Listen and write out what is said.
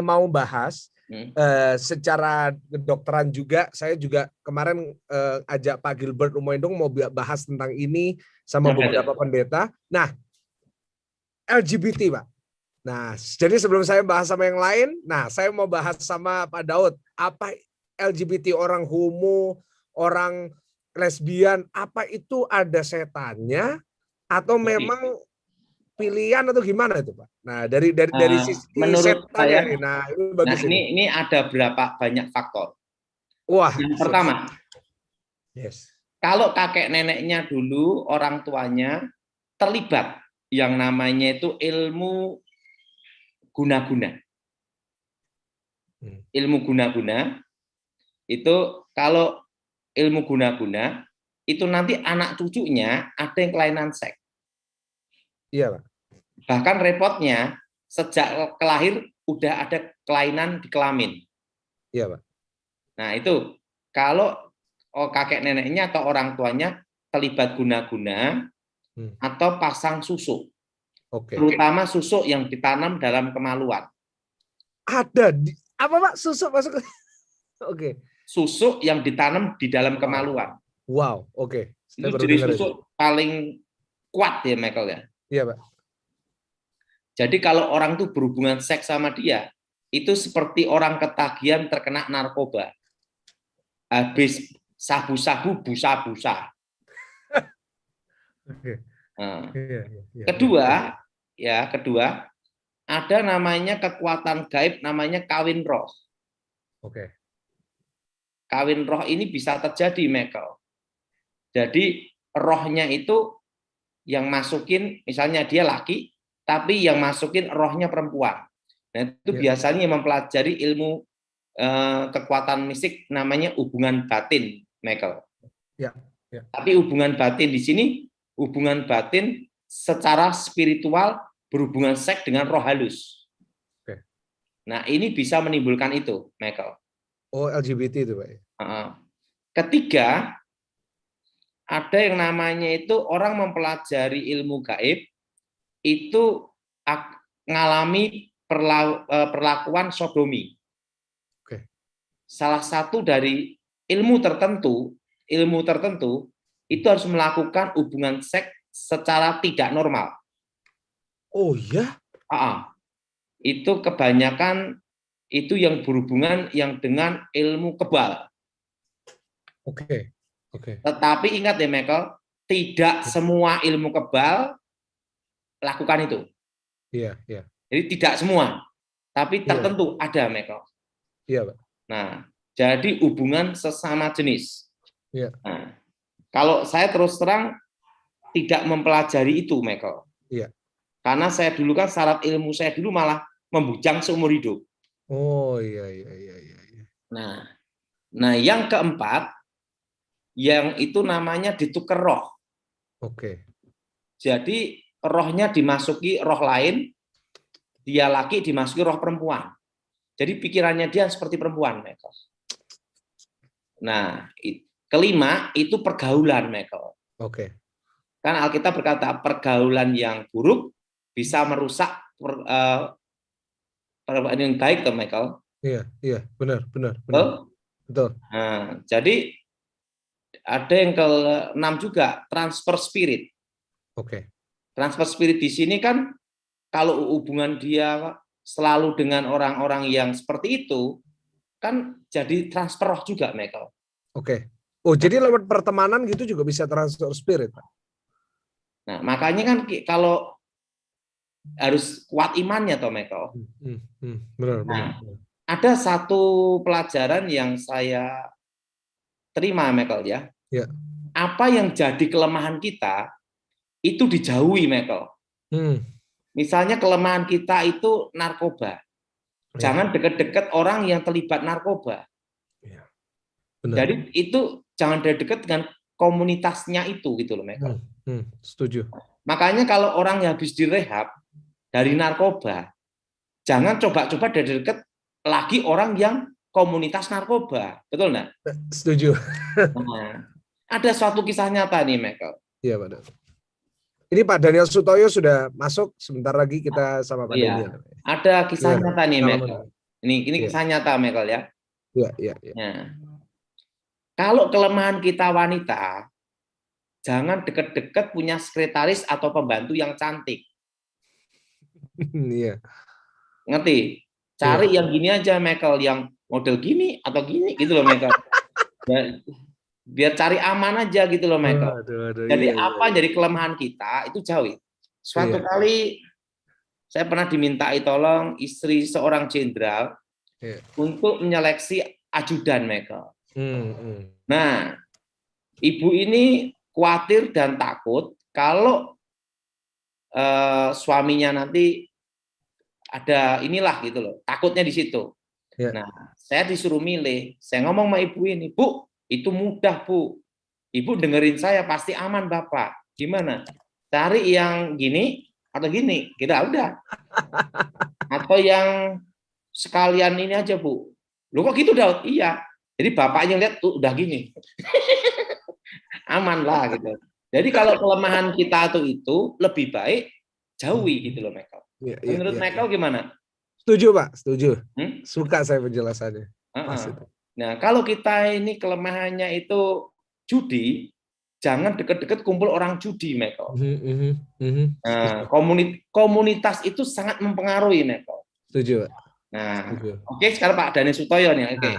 mau bahas secara kedokteran juga. Saya juga kemarin ajak Pak Gilbert Umoindung mau bahas tentang ini sama beberapa pendeta. Nah, LGBT, Pak. Nah, jadi sebelum saya bahas sama yang lain, nah saya mau bahas sama Pak Daud. Apa LGBT, orang homo, orang lesbian, apa itu ada setannya atau memang pilihan atau gimana itu, Pak? Nah, dari sisi menurut setannya saya, ini. Nah, ini bagus ini ada berapa banyak faktor. Wah, Yang pertama, yes. Kalau kakek neneknya dulu orang tuanya terlibat yang namanya itu ilmu guna-guna. Ilmu guna-guna itu, kalau ilmu guna-guna itu nanti anak cucunya ada yang kelainan seks. Iya, Pak. Bahkan repotnya sejak kelahir udah ada kelainan di kelamin. Iya, Pak. Nah, itu kalau kakek neneknya atau orang tuanya terlibat guna-guna atau pasang susuk. Terutama susuk yang ditanam dalam kemaluan. Ada apa, Pak? Susuk masuk? Oke. Susuk yang ditanam di dalam kemaluan. Wow, oke. Itu jenis susuk paling kuat ya, Michael ya. Iya, Pak. Jadi kalau orang tuh berhubungan seks sama dia, itu seperti orang ketagihan terkena narkoba. Habis sabu-sabu, busa-busa. Nah, kedua, ada namanya kekuatan gaib, namanya kawin roh. Kawin roh ini bisa terjadi, Michael. Jadi rohnya itu yang masukin, misalnya dia laki, tapi yang masukin rohnya perempuan. Nah, itu biasanya mempelajari ilmu kekuatan mistik, namanya hubungan batin, Michael. Tapi hubungan batin di sini, hubungan batin secara spiritual berhubungan seks dengan roh halus. Nah, ini bisa menimbulkan itu, Michael. Oh, LGBT itu, Pak. Ketiga, ada yang namanya itu orang mempelajari ilmu gaib itu mengalami perlakuan sodomi. Salah satu dari ilmu tertentu itu harus melakukan hubungan seks secara tidak normal. Oh ya? Itu kebanyakan itu yang berhubungan yang dengan ilmu kebal. Tetapi ingat ya, Michael, tidak semua ilmu kebal lakukan itu. Jadi tidak semua, tapi tertentu ada, Michael. Nah, jadi hubungan sesama jenis. Nah, kalau saya terus terang tidak mempelajari itu, Michael. Karena saya dulu kan syarat ilmu saya dulu malah membujang seumur hidup. Oh iya. Nah, yang keempat, yang itu namanya ditukar roh. Jadi rohnya dimasuki roh lain, dia laki dimasuki roh perempuan. Jadi pikirannya dia seperti perempuan, Michael. Nah, kelima itu pergaulan, Michael. Kan Alkitab berkata pergaulan yang buruk bisa merusak perbuatan yang baik, toh, Michael. Iya, benar. Betul. Nah, jadi ada yang ke-6 juga, transfer spirit. Transfer spirit di sini kan kalau hubungan dia selalu dengan orang-orang yang seperti itu, kan jadi transfer roh juga, Michael. Oh, jadi lewat pertemanan gitu juga bisa transfer spirit, Pak? Nah, makanya kan kalau harus kuat imannya, toh, Michael. Benar. Ada satu pelajaran yang saya terima, Michael ya. Apa yang jadi kelemahan kita itu dijauhi, Michael. Misalnya kelemahan kita itu narkoba. Jangan dekat-dekat orang yang terlibat narkoba. Jadi itu jangan dekat dengan komunitasnya itu, gitu loh, Michael. Setuju. Makanya kalau orang yang habis direhab dari narkoba, jangan coba-coba dari dekat lagi orang yang komunitas narkoba, betul nggak? Setuju. Nah, ada suatu kisah nyata nih, Michael. Iya, Pak. Ini Pak Daniel Sutoyo sudah masuk, sebentar lagi kita sama Pak Daniel. Ada kisah nyata nih, Michael. Ini kisah nyata, Michael ya. Iya. Nah, kalau kelemahan kita wanita, jangan deket-deket punya sekretaris atau pembantu yang cantik. Iya. Ngerti? Cari yang gini aja, Michael, yang model gini atau gini gitu loh, Michael. Biar cari aman aja gitu loh, Michael. Jadi apa jadi kelemahan kita itu jauhi. Suatu kali saya pernah dimintai tolong istri seorang jenderal untuk menyeleksi ajudan, Michael. Nah, ibu ini khawatir dan takut kalau suaminya nanti ada inilah gitu loh, takutnya di situ. Nah, saya disuruh milih. Saya ngomong sama ibu ini, Bu, itu mudah, Bu. Ibu dengerin saya, pasti aman, Bapak. Gimana? Cari yang gini atau gini, kita udah. Atau yang sekalian ini aja, Bu. Loh kok gitu, Daud? Iya. Jadi bapaknya lihat tuh udah gini. Aman lah gitu. Jadi kalau kelemahan kita tuh itu lebih baik jauhi gitu loh, Michael. Menurut Michael gimana? Setuju, Pak, setuju. Suka saya penjelasannya. Nah, kalau kita ini kelemahannya itu judi, jangan deket-deket kumpul orang judi, Michael. Nah, komunitas itu sangat mempengaruhi, Michael. Setuju, Pak. Nah, oke, sekarang Pak Dani Sutoyo nih. Oke.